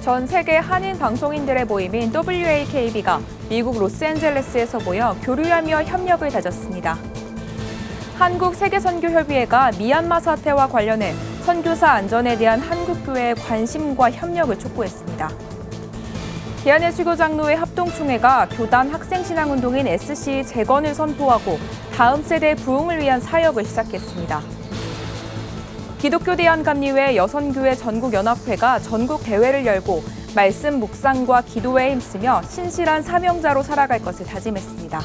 전 세계 한인 방송인들의 모임인 WAKB가 미국 로스앤젤레스에서 모여 교류하며 협력을 다졌습니다. 한국세계선교협의회가 미얀마 사태와 관련해 선교사 안전에 대한 한국교회의 관심과 협력을 촉구했습니다. 대한예수교 장로회 합동총회가 교단 학생신앙운동인 SC 재건을 선포하고 다음 세대 부흥을 위한 사역을 시작했습니다. 기독교대한감리회 여선교회 전국연합회가 전국 대회를 열고 말씀 묵상과 기도에 힘쓰며 신실한 사명자로 살아갈 것을 다짐했습니다.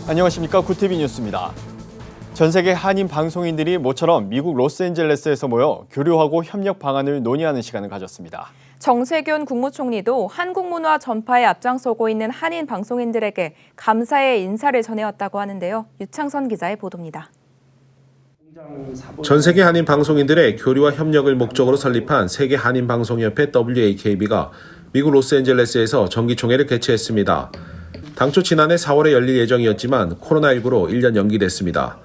안녕하십니까. 구티비 뉴스입니다. 전 세계 한인 방송인들이 모처럼 미국 로스앤젤레스에서 모여 교류하고 협력 방안을 논의하는 시간을 가졌습니다. 정세균 국무총리도 한국 문화 전파에 앞장서고 있는 한인 방송인들에게 감사의 인사를 전해왔다고 하는데요. 유창선 기자의 보도입니다. 전 세계 한인 방송인들의 교류와 협력을 목적으로 설립한 세계 한인 방송협회 WAKB가 미국 로스앤젤레스에서 정기총회를 개최했습니다. 당초 지난해 4월에 열릴 예정이었지만 코로나19로 1년 연기됐습니다.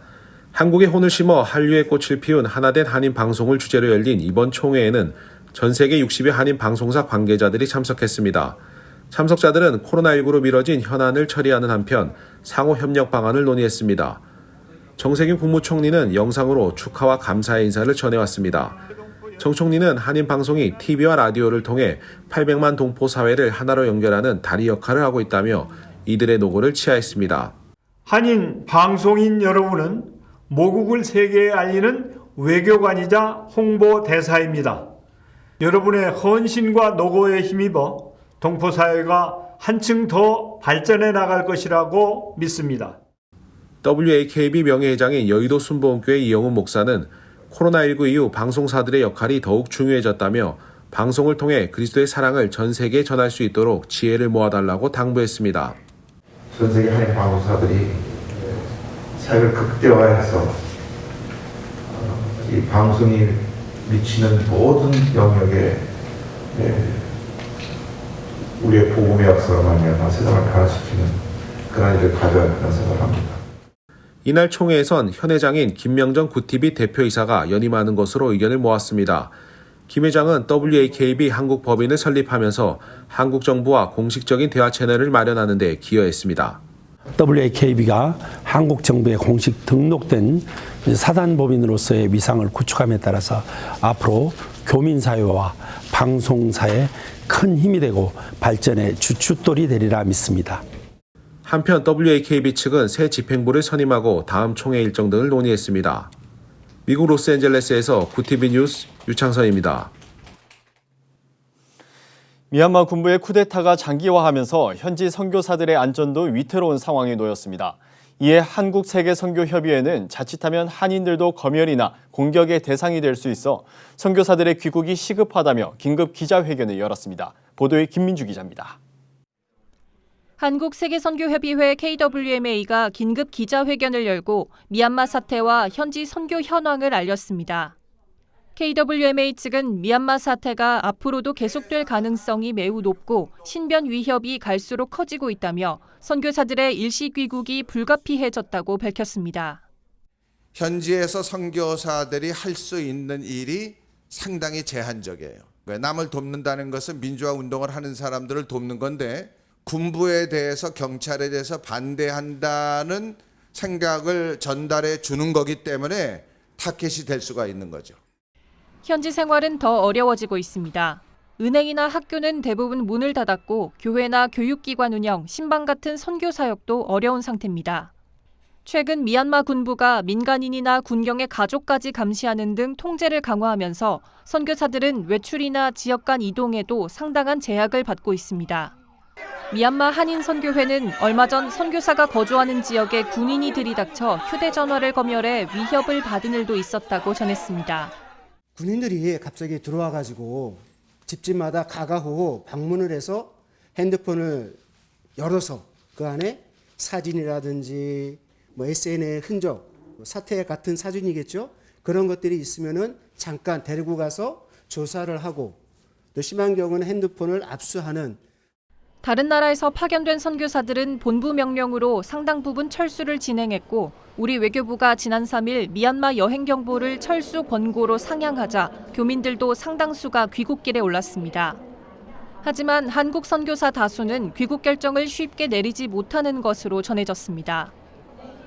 한국의 혼을 심어 한류의 꽃을 피운 하나된 한인 방송을 주제로 열린 이번 총회에는 전 세계 60여 한인 방송사 관계자들이 참석했습니다. 참석자들은 코로나19로 미뤄진 현안을 처리하는 한편 상호 협력 방안을 논의했습니다. 정세균 국무총리는 영상으로 축하와 감사의 인사를 전해왔습니다. 정 총리는 한인 방송이 TV와 라디오를 통해 800만 동포 사회를 하나로 연결하는 다리 역할을 하고 있다며 이들의 노고를 치하했습니다. 한인 방송인 여러분은 모국을 세계에 알리는 외교관이자 홍보대사입니다. 여러분의 헌신과 노고에 힘입어 동포사회가 한층 더 발전해 나갈 것이라고 믿습니다. WAKB 명예회장인 여의도 순복음교회 이영훈 목사는 코로나19 이후 방송사들의 역할이 더욱 중요해졌다며 방송을 통해 그리스도의 사랑을 전 세계에 전할 수 있도록 지혜를 모아달라고 당부했습니다. 전 세계 한인 방송사들이 사역을 극대화해서 이 방송이 미치는 모든 영역에 우리의 복음의 역사가 말미암아 세상을 변화시키는 그런 일을 가져야 한다는 생각을 합니다. 이날 총회에선 현 회장인 김명정 구티비 대표이사가 연임하는 것으로 의견을 모았습니다. 김 회장은 WAKB 한국 법인을 설립하면서 한국 정부와 공식적인 대화 채널을 마련하는 데 기여했습니다. WAKB가 한국 정부에 공식 등록된 사단법인으로서의 위상을 구축함에 따라서 앞으로 교민사회와 방송사에 큰 힘이 되고 발전의 주춧돌이 되리라 믿습니다. 한편 WAKB 측은 새 집행부를 선임하고 다음 총회 일정 등을 논의했습니다. 미국 로스앤젤레스에서 구티비 뉴스 유창선입니다. 미얀마 군부의 쿠데타가 장기화하면서 현지 선교사들의 안전도 위태로운 상황에 놓였습니다. 이에 한국세계선교협의회는 자칫하면 한인들도 검열이나 공격의 대상이 될 수 있어 선교사들의 귀국이 시급하다며 긴급 기자회견을 열었습니다. 보도에 김민주 기자입니다. 한국세계선교협의회 KWMA가 긴급 기자회견을 열고 미얀마 사태와 현지 선교 현황을 알렸습니다. KWMA 측은 미얀마 사태가 앞으로도 계속될 가능성이 매우 높고 신변 위협이 갈수록 커지고 있다며 선교사들의 일시 귀국이 불가피해졌다고 밝혔습니다. 현지에서 선교사들이 할 수 있는 일이 상당히 제한적이에요. 남을 돕는다는 것은 민주화 운동을 하는 사람들을 돕는 건데 군부에 대해서 경찰에 대해서 반대한다는 생각을 전달해 주는 거기 때문에 타켓이 될 수가 있는 거죠. 현지 생활은 더 어려워지고 있습니다. 은행이나 학교는 대부분 문을 닫았고 교회나 교육기관 운영, 신방 같은 선교 사역도 어려운 상태입니다. 최근 미얀마 군부가 민간인이나 군경의 가족까지 감시하는 등 통제를 강화하면서 선교사들은 외출이나 지역 간 이동에도 상당한 제약을 받고 있습니다. 미얀마 한인선교회는 얼마 전 선교사가 거주하는 지역에 군인이 들이닥쳐 휴대전화를 검열해 위협을 받은 일도 있었다고 전했습니다. 군인들이 갑자기 들어와가지고 집집마다 가가호 방문을 해서 핸드폰을 열어서 그 안에 사진이라든지 SNS의 흔적, 사태 같은 사진이겠죠. 그런 것들이 있으면은 잠깐 데리고 가서 조사를 하고 또 심한 경우는 핸드폰을 압수하는. 다른 나라에서 파견된 선교사들은 본부 명령으로 상당 부분 철수를 진행했고 우리 외교부가 지난 3일 미얀마 여행 경보를 철수 권고로 상향하자 교민들도 상당수가 귀국길에 올랐습니다. 하지만 한국 선교사 다수는 귀국 결정을 쉽게 내리지 못하는 것으로 전해졌습니다.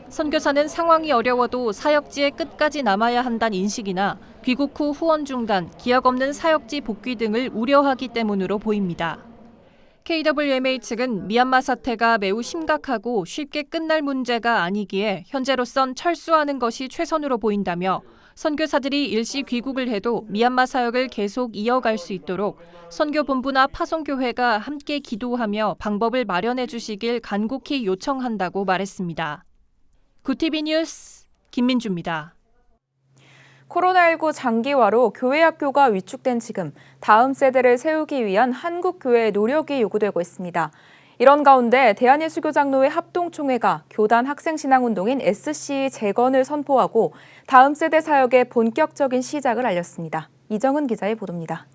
선교사는 상황이 어려워도 사역지에 끝까지 남아야 한다는 인식이나 귀국 후 후원 중단, 기약 없는 사역지 복귀 등을 우려하기 때문으로 보입니다. KWMA 측은 미얀마 사태가 매우 심각하고 쉽게 끝날 문제가 아니기에 현재로선 철수하는 것이 최선으로 보인다며 선교사들이 일시 귀국을 해도 미얀마 사역을 계속 이어갈 수 있도록 선교본부나 파송교회가 함께 기도하며 방법을 마련해 주시길 간곡히 요청한다고 말했습니다. 구티비 뉴스 김민주입니다. 코로나19 장기화로 교회 학교가 위축된 지금 다음 세대를 세우기 위한 한국 교회의 노력이 요구되고 있습니다. 이런 가운데 대한예수교장로회 합동총회가 교단 학생신앙운동인 SC 재건을 선포하고 다음 세대 사역의 본격적인 시작을 알렸습니다. 이정은 기자의 보도입니다.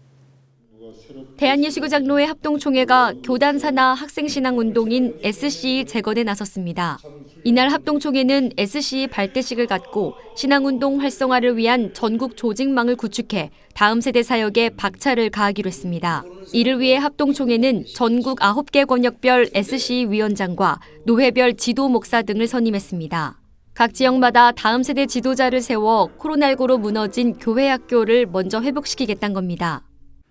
대한예수교장로회 합동총회가 교단 산하 학생신앙운동인 SC 재건에 나섰습니다. 이날 합동총회는 SC 발대식을 갖고 신앙운동 활성화를 위한 전국 조직망을 구축해 다음 세대 사역에 박차를 가하기로 했습니다. 이를 위해 합동총회는 전국 9개 권역별 SC 위원장과 노회별 지도 목사 등을 선임했습니다. 각 지역마다 다음 세대 지도자를 세워 코로나19로 무너진 교회 학교를 먼저 회복시키겠다는 겁니다.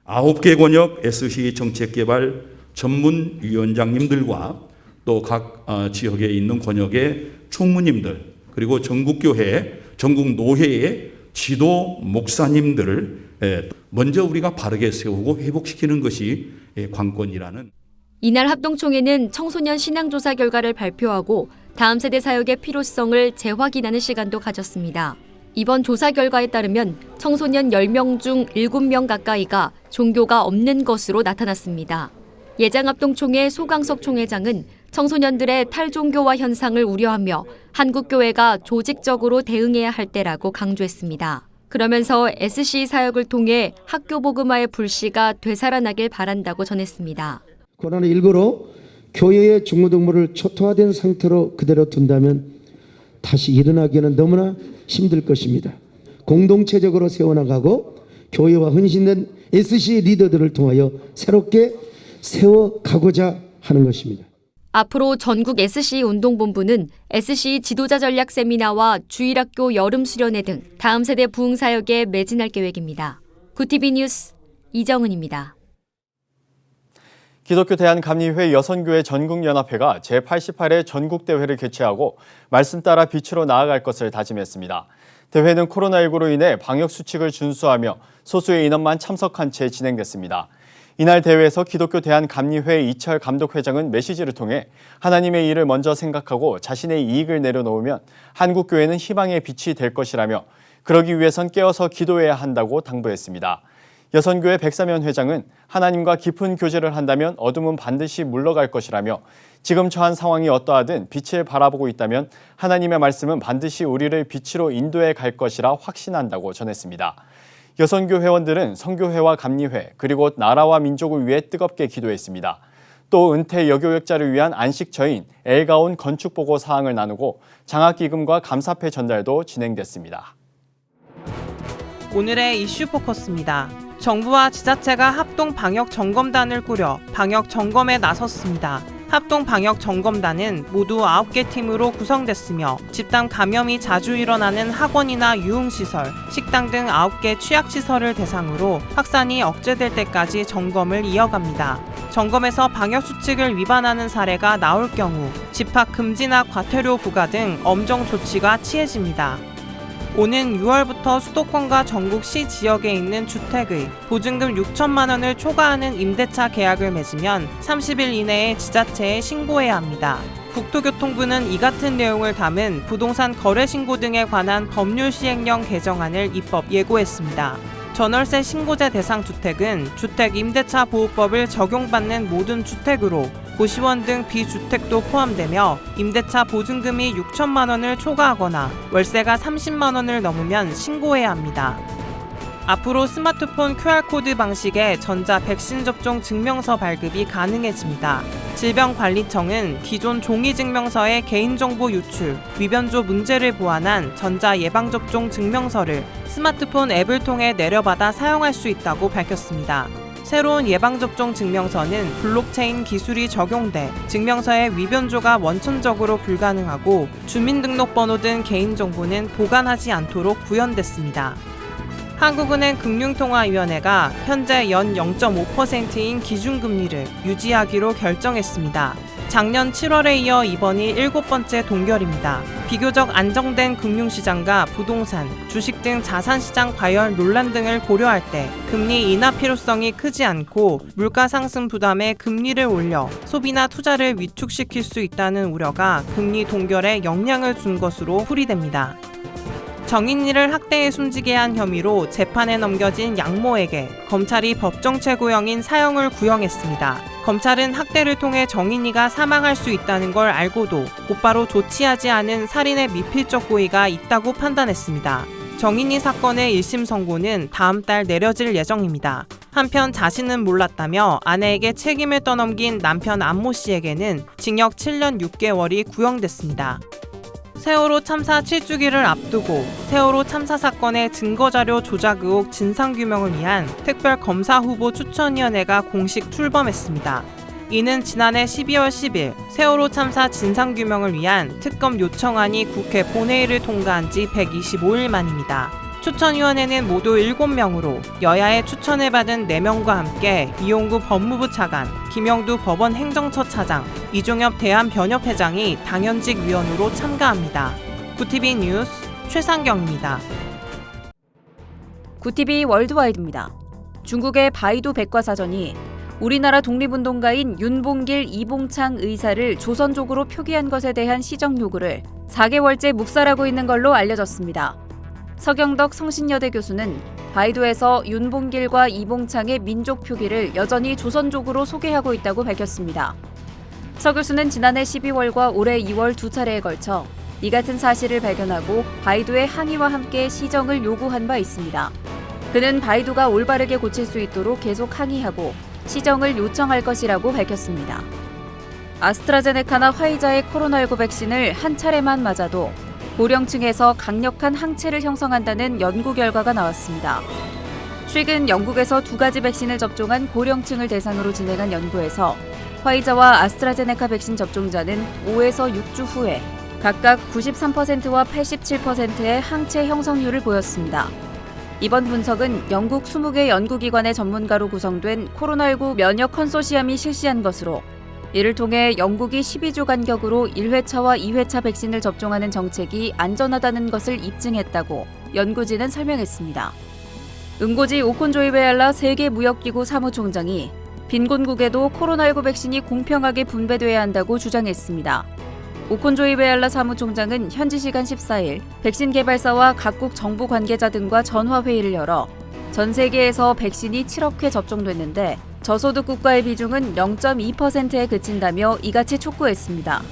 9개 권역 SC 정책개발 전문위원장님들과 또 각 지역에 있는 권역의 총무님들 그리고 전국교회, 전국노회의 지도 목사님들을 먼저 우리가 바르게 세우고 회복시키는 것이 관건이라는. 이날 합동총회는 청소년 신앙조사 결과를 발표하고 다음 세대 사역의 필요성을 재확인하는 시간도 가졌습니다. 이번 조사 결과에 따르면 청소년 10명 중 7명 가까이가 종교가 없는 것으로 나타났습니다. 예장합동총회 소강석 총회장은 청소년들의 탈종교화 현상을 우려하며 한국교회가 조직적으로 대응해야 할 때라고 강조했습니다. 그러면서 SC 사역을 통해 학교 복음화의 불씨가 되살아나길 바란다고 전했습니다. 코로나19로 교회의 중무동물을 초토화된 상태로 그대로 둔다면 다시 일어나기는 너무나 힘들 것입니다. 공동체적으로 세워나가고 교회와 헌신된 SC 리더들을 통하여 새롭게 세워가고자 하는 것입니다. 앞으로 전국 SC 운동본부는 SC 지도자 전략 세미나와 주일학교 여름 수련회 등 다음 세대 부흥 사역에 매진할 계획입니다. 구티비 뉴스 이정은입니다. 기독교 대한감리회 여선교회 전국연합회가 제88회 전국대회를 개최하고 말씀 따라 빛으로 나아갈 것을 다짐했습니다. 대회는 코로나19로 인해 방역수칙을 준수하며 소수의 인원만 참석한 채 진행됐습니다. 이날 대회에서 기독교 대한감리회 이철 감독회장은 메시지를 통해 하나님의 일을 먼저 생각하고 자신의 이익을 내려놓으면 한국교회는 희망의 빛이 될 것이라며 그러기 위해선 깨어서 기도해야 한다고 당부했습니다. 여선교회 백사면 회장은 하나님과 깊은 교제를 한다면 어둠은 반드시 물러갈 것이라며 지금 처한 상황이 어떠하든 빛을 바라보고 있다면 하나님의 말씀은 반드시 우리를 빛으로 인도해 갈 것이라 확신한다고 전했습니다. 여선교 회원들은 선교회와 감리회 그리고 나라와 민족을 위해 뜨겁게 기도했습니다. 또 은퇴 여교역자를 위한 안식처인 엘가온 건축보고 사항을 나누고 장학기금과 감사패 전달도 진행됐습니다. 오늘의 이슈 포커스입니다. 정부와 지자체가 합동 방역 점검단을 꾸려 방역 점검에 나섰습니다. 합동 방역 점검단은 모두 9개 팀으로 구성됐으며 집단 감염이 자주 일어나는 학원이나 유흥시설, 식당 등 9개 취약시설을 대상으로 확산이 억제될 때까지 점검을 이어갑니다. 점검에서 방역수칙을 위반하는 사례가 나올 경우 집합 금지나 과태료 부과 등 엄정 조치가 취해집니다. 오는 6월부터 수도권과 전국 시 지역에 있는 주택의 보증금 6천만 원을 초과하는 임대차 계약을 맺으면 30일 이내에 지자체에 신고해야 합니다. 국토교통부는 이 같은 내용을 담은 부동산 거래 신고 등에 관한 법률 시행령 개정안을 입법 예고했습니다. 전월세 신고제 대상 주택은 주택임대차보호법을 적용받는 모든 주택으로 고시원 등 비주택도 포함되며 임대차 보증금이 6천만 원을 초과하거나 월세가 30만 원을 넘으면 신고해야 합니다. 앞으로 스마트폰 QR코드 방식의 전자 백신 접종 증명서 발급이 가능해집니다. 질병관리청은 기존 종이 증명서의 개인정보 유출, 위변조 문제를 보완한 전자 예방접종 증명서를 스마트폰 앱을 통해 내려받아 사용할 수 있다고 밝혔습니다. 새로운 예방접종 증명서는 블록체인 기술이 적용돼 증명서의 위변조가 원천적으로 불가능하고 주민등록번호 등 개인정보는 보관하지 않도록 구현됐습니다. 한국은행 금융통화위원회가 현재 연 0.5%인 기준금리를 유지하기로 결정했습니다. 작년 7월에 이어 이번이 7번째 동결입니다. 비교적 안정된 금융시장과 부동산, 주식 등 자산시장 과열 논란 등을 고려할 때 금리 인하 필요성이 크지 않고 물가 상승 부담에 금리를 올려 소비나 투자를 위축시킬 수 있다는 우려가 금리 동결에 영향을 준 것으로 풀이됩니다. 정인이를 학대해 숨지게 한 혐의로 재판에 넘겨진 양모에게 검찰이 법정 최고형인 사형을 구형했습니다. 검찰은 학대를 통해 정인이가 사망할 수 있다는 걸 알고도 곧바로 조치하지 않은 살인의 미필적 고의가 있다고 판단했습니다. 정인이 사건의 1심 선고는 다음 달 내려질 예정입니다. 한편 자신은 몰랐다며 아내에게 책임을 떠넘긴 남편 안모 씨에게는 징역 7년 6개월이 구형됐습니다. 세월호 참사 7주기를 앞두고 세월호 참사 사건의 증거자료 조작 의혹 진상규명을 위한 특별검사 후보 추천위원회가 공식 출범했습니다. 이는 지난해 12월 10일 세월호 참사 진상규명을 위한 특검 요청안이 국회 본회의를 통과한 지 125일 만입니다. 추천위원회는 모두 7명으로 여야의 추천을 받은 4명과 함께 이용구 법무부 차관, 김영두 법원 행정처 차장, 이종엽 대한변협회장이 당연직 위원으로 참가합니다. 구티비 뉴스 최상경입니다. 구티비 월드와이드입니다. 중국의 바이두 백과사전이 우리나라 독립운동가인 윤봉길, 이봉창 의사를 조선족으로 표기한 것에 대한 시정 요구를 4개월째 묵살하고 있는 걸로 알려졌습니다. 서경덕 성신여대 교수는 바이두에서 윤봉길과 이봉창의 민족 표기를 여전히 조선족으로 소개하고 있다고 밝혔습니다. 서 교수는 지난해 12월과 올해 2월 2차례에 걸쳐 이 같은 사실을 발견하고 바이두의 항의와 함께 시정을 요구한 바 있습니다. 그는 바이두가 올바르게 고칠 수 있도록 계속 항의하고 시정을 요청할 것이라고 밝혔습니다. 아스트라제네카나 화이자의 코로나19 백신을 한 차례만 맞아도 고령층에서 강력한 항체를 형성한다는 연구 결과가 나왔습니다. 최근 영국에서 2가지 백신을 접종한 고령층을 대상으로 진행한 연구에서 화이자와 아스트라제네카 백신 접종자는 5에서 6주 후에 각각 93%와 87%의 항체 형성률을 보였습니다. 이번 분석은 영국 20개 연구기관의 전문가로 구성된 코로나19 면역 컨소시엄이 실시한 것으로 이를 통해 영국이 12주 간격으로 1회차와 2회차 백신을 접종하는 정책이 안전하다는 것을 입증했다고 연구진은 설명했습니다. 응고지 오콘조이베알라 세계무역기구 사무총장이 빈곤국에도 코로나19 백신이 공평하게 분배돼야 한다고 주장했습니다. 오콘조이베알라 사무총장은 현지 시간 14일 백신 개발사와 각국 정부 관계자 등과 전화회의를 열어 전 세계에서 백신이 7억 회 접종됐는데 저소득 국가의 비중은 0.2%에 그친다며 이같이 촉구했습니다.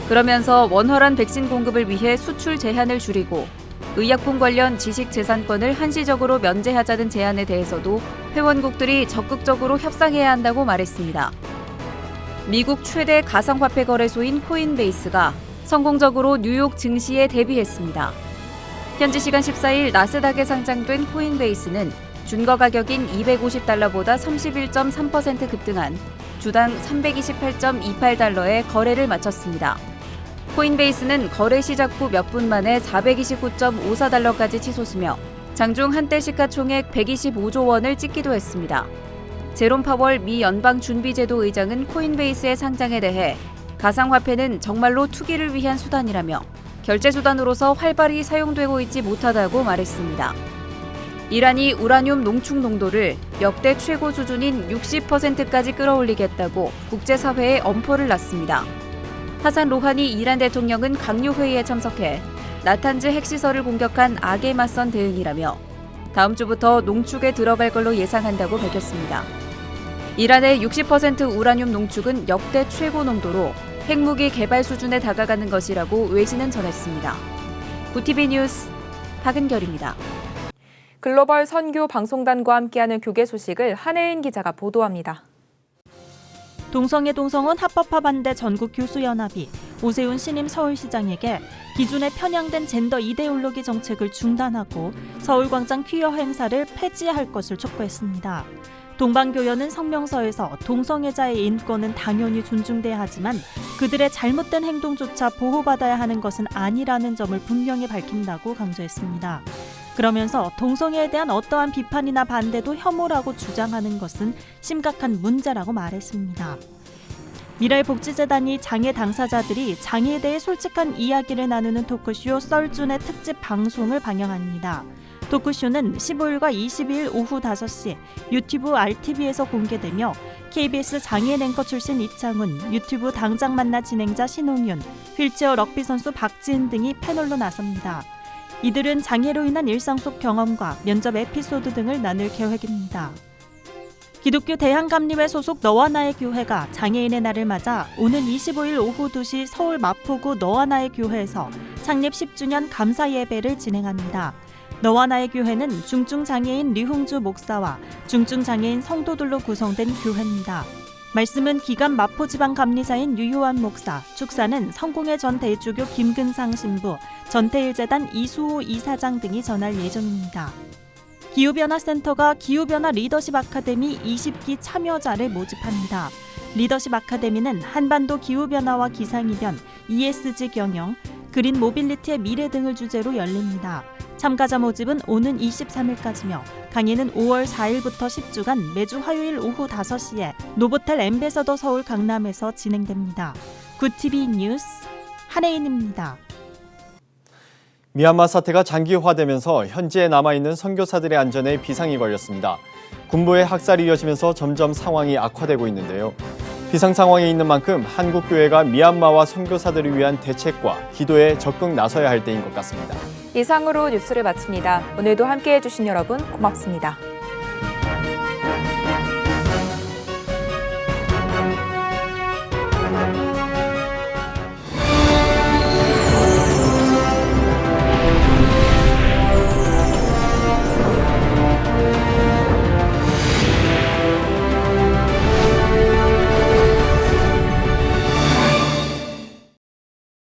그러면서 원활한 백신 공급을 위해 수출 제한을 줄이고 의약품 관련 지식재산권을 한시적으로 면제하자는 제안에 대해서도 회원국들이 적극적으로 협상해야 한다고 말했습니다. 미국 최대 가상화폐 거래소인 코인베이스가 성공적으로 뉴욕 증시에 데뷔했습니다. 현지 시간 14일 나스닥에 상장된 코인베이스는 준거 가격인 $250보다 31.3% 급등한 주당 328.28달러에 거래를 마쳤습니다. 코인베이스는 거래 시작 후 몇 분 만에 429.54달러까지 치솟으며 장중 한때 시가총액 125조 원을 찍기도 했습니다. 제롬 파월 미 연방준비제도 의장은 코인베이스의 상장에 대해 가상화폐는 정말로 투기를 위한 수단이라며 결제 수단으로서 활발히 사용되고 있지 못하다고 말했습니다. 이란이 우라늄 농축 농도를 역대 최고 수준인 60%까지 끌어올리겠다고 국제사회에 엄포를 놨습니다. 하산 로하니 이란 대통령은 강요회의에 참석해 나탄즈 핵시설을 공격한 악에 맞선 대응이라며 다음 주부터 농축에 들어갈 걸로 예상한다고 밝혔습니다. 이란의 60% 우라늄 농축은 역대 최고 농도로 핵무기 개발 수준에 다가가는 것이라고 외신은 전했습니다. 구티비 뉴스 박은결입니다. 글로벌 선교 방송단과 함께하는 교계 소식을 한혜인 기자가 보도합니다. 동성애 동성혼 합법화 반대 전국교수연합이 오세훈 신임 서울시장에게 기존에 편향된 젠더 이데올로기 정책을 중단하고 서울광장 퀴어 행사를 폐지할 것을 촉구했습니다. 동방교연은 성명서에서 동성애자의 인권은 당연히 존중돼야 하지만 그들의 잘못된 행동조차 보호받아야 하는 것은 아니라는 점을 분명히 밝힌다고 강조했습니다. 그러면서 동성애에 대한 어떠한 비판이나 반대도 혐오라고 주장하는 것은 심각한 문제라고 말했습니다. 미래복지재단이 장애 당사자들이 장애에 대해 솔직한 이야기를 나누는 토크쇼 썰준의 특집 방송을 방영합니다. 토크쇼는 15일과 22일 오후 5시 유튜브 RTV에서 공개되며 KBS 장애인 앵커 출신 이창훈, 유튜브 당장 만나 진행자 신홍윤, 휠체어 럭비 선수 박지은 등이 패널로 나섭니다. 이들은 장애로 인한 일상 속 경험과 면접 에피소드 등을 나눌 계획입니다. 기독교 대한감리회 소속 너와 나의 교회가 장애인의 날을 맞아 오는 25일 오후 2시 서울 마포구 너와 나의 교회에서 창립 10주년 감사 예배를 진행합니다. 너와 나의 교회는 중증장애인 류흥주 목사와 중증장애인 성도들로 구성된 교회입니다. 말씀은 기감 마포지방감리사인 유효한 목사, 축사는 성공회 전 대주교 김근상 신부, 전태일재단 이수호 이사장 등이 전할 예정입니다. 기후변화센터가 기후변화 리더십 아카데미 20기 참여자를 모집합니다. 리더십 아카데미는 한반도 기후변화와 기상이변, ESG 경영, 그린 모빌리티의 미래 등을 주제로 열립니다. 참가자 모집은 오는 23일까지며 강의는 5월 4일부터 10주간 매주 화요일 오후 5시에 노보텔 엠베서더 서울 강남에서 진행됩니다. 굿TV 뉴스 한혜인입니다. 미얀마 사태가 장기화되면서 현지에 남아있는 선교사들의 안전에 비상이 걸렸습니다. 군부의 학살이 이어지면서 점점 상황이 악화되고 있는데요. 비상 상황에 있는 만큼 한국 교회가 미얀마와 선교사들을 위한 대책과 기도에 적극 나서야 할 때인 것 같습니다. 이상으로 뉴스를 마칩니다. 오늘도 함께해 주신 여러분 고맙습니다.